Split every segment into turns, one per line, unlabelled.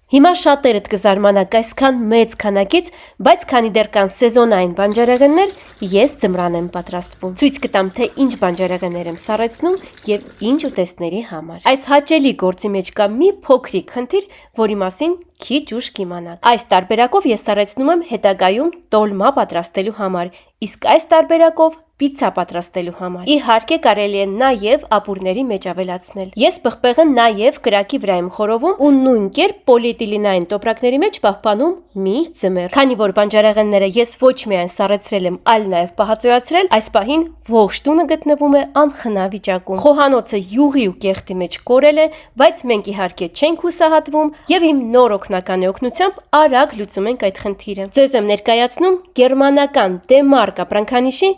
Հիմա շատերդ կզարմանաք այսքան մեծ քանակից, բայց քանի դեռ կան սեզոնային բանջարեղեններ, ես ձմռան եմ պատրաստվում։ Ցույց կտամ, թե ինչ բանջարեղեններ եմ սառեցնում եւ ինչ ուտեստների համար։ Այս հաճելի գործի մեջ կա մի փոքրիկ խնդիր, որի մասին քիչ ուշ կիմանաք։ Այս տարբերակով ես սառեցնում եմ հետագայում տոլմա պատրաստելու համար, իսկ այս տարբերակով պիցցա պատրաստելու համար։ Իհարկե կարելի է նաև ապուրների մեջ ավելացնել։ Ես պղպեղը նաև կրակի վրա եմ խորովում ու նույն կերպ պոլիէթիլենային տոպրակների մեջ պահպանում մինչ ձմեռ։ Քանի որ բանջարեղենները ես ոչ միայն սառեցրել եմ, այլ նաև պահածոյացրել, այս պահին ողջ տունը գտնվում է անխնա վիճակում։ Խոհանոցը յուղի ու կեղտի մեջ կորել է, բայց մենք իհարկե չենք հուսահատվում եւ իմ նոր օգնականի օգնությամբ արագ լուծում ենք այդ խնդիրը։ Ձեզ եմ ներկայացնում գերմանական Դեմարկ ապրանքանիշի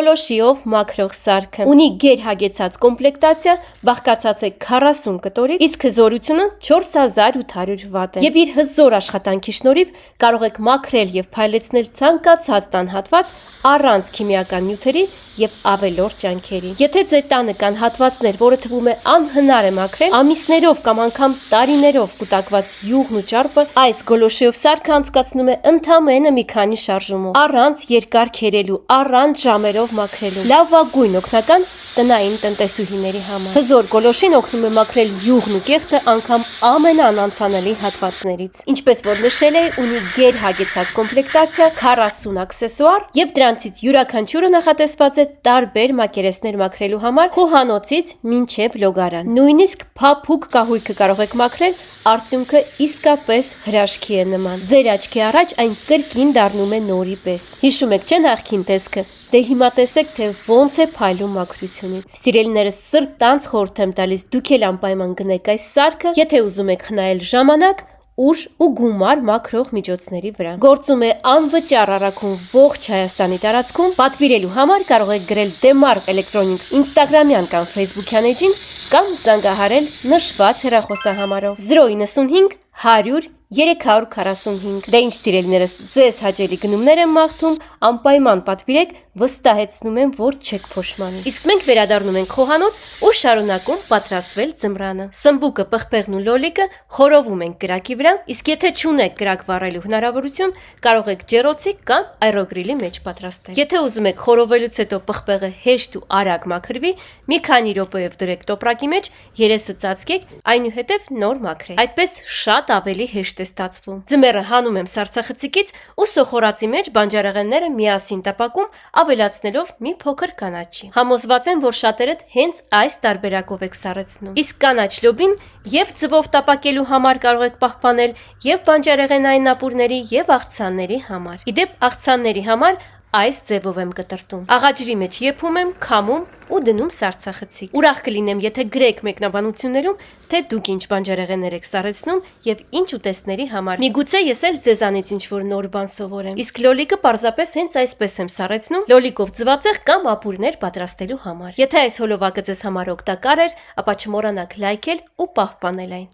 գոլոշիով մաքրող սարքը։ Ունի գերհագեցած կոմպլեկտացիա, բաղկացած է 40 կտորից, իսկ հզորությունը 4800 վատ է։ Եվ իր հզոր աշխատանքի շնորհիվ կարող եք մաքրել եւ փայլեցնել ցանկացած տան հատված առանց քիմիական նյութերի եւ ավելորդ ջանքերի։ Եթե ձեր տանը կան հատվածներ, որը թվում է անհնար է մաքրել, ամիսներով կամ անգամ տարիներով կուտակված յուղն ու ճարպը, այս գոլոշիով սարքը անցկացնում է ընդամենը մի քանի շարժումով, առանց երկար քերելու, առանց ժամերով մաքրելու։ Լավագույն օգնական տնային տնտեսուհիների համար։ Հզոր գոլոշին օգնում է մաքրել յուղն ու կեղտը անգամ ամենաանանցանելի հատվածներից։ Ինչպես որ նշել էի, ունի գերհագեցած կոմպլեկտացիա, 40 աքսեսուար եւ դրանցից յուրաքանչյուրը նախատեսված է տարբեր մակերեսներ մաքրելու համար, խոհանոցից մինչև լոգարան։ Նույնիսկ փափուկ կահույքը կարող եք մաքրել, արդյունքը իսկապես հրաշքի է նման։ Ձեր աչքի առաջ այն կրկին դառնում է նորի պես։ Հիշում եք, չէ՞ նախքին տեսքը։ Դե հիմա տեսեք, թե ոնց է փայլում մաքրությունից։ Սիրելիներս, սրտանց խորհուրդ եմ տալիս դուք էլ անպայման գնեք այս սարքը, եթե ուզում եք խնայել ժամանակ, ուժ ու գումար մաքրող միջոցների վրա։ Գործում է անվճար առաքում ողջ Հայաստանի տարածքում։ Պատվիրելու համար կարող եք գրել Դեմարկ Electronics Instagram-յան կամ Facebook-յան էջին կամ զանգահարել նշված հեռախոսահամարով 095 100 345։ Դե ինչ սիրելիներս, ձեզ հաճելի գնումներ եմ մաղթում, անպայման պատվիրեք, վստահեցնում եմ, որ չեք փոշմանի։ Իսկ մենք վերադառնում ենք խոհանոց ու շարունակում պատրաստվել ձմռանը։ Սմբուկը, պղպեղն ու լոլիկը խորովում ենք կրակի վրա, իսկ եթե չունեք կրակ վառելու հնարավորություն, կարող եք ջեռոցի կամ աերոգրիլի մեջ պատրաստել։ Եթե ուզում եք խորովելուց հետո պղպեղը հեշտ ու արագ մաքրվի, մի քանի րոպեով դրեք տոպրակի մեջ, երեսը ծածկեք, այնուհետև նոր մաքրեք։ Այդպես շատ ավելի հեշտ է ստացվում։ Ձմեռը հանում եմ սառցախցիկից ու սոխորածի մեջ բանջարեղենները միասին տապակում, ավելացնելով մի փոքր կանաչի։ Համոզված եմ, որ շատերդ հենց այս տարբերակով եք սառեցնում։ Իսկ կանաչ լոբին եւ ձվով տապակելու համար կարող եք պահպանել եւ բանջարեղենային ապուրների եւ աղցանների համար։ Իդեպ աղցանների համար այս ձևով եմ կտրտում։ Աղաջրի մեջ եփում եմ, քամում ու դնում սառցախցիկ։ Ուրախ կլինեմ, եթե գրեք մեկնաբանություններում, թե դուք ինչ բանջարեղեններ եք սառեցնում եւ ինչ ուտեստների համար։ Միգուցե ես էլ ձեզանից ինչ-որ նոր բան սովորեմ։ Իսկ լոլիկը պարզապես հենց այսպես եմ սառեցնում, լոլիկով ձվածեղ կամ ապուրներ պատրաստելու համար։ Եթե այս հոլովակը ձեզ համար օգտակար էր, ապա չմոռանաք լայքել ու պահպանել այն։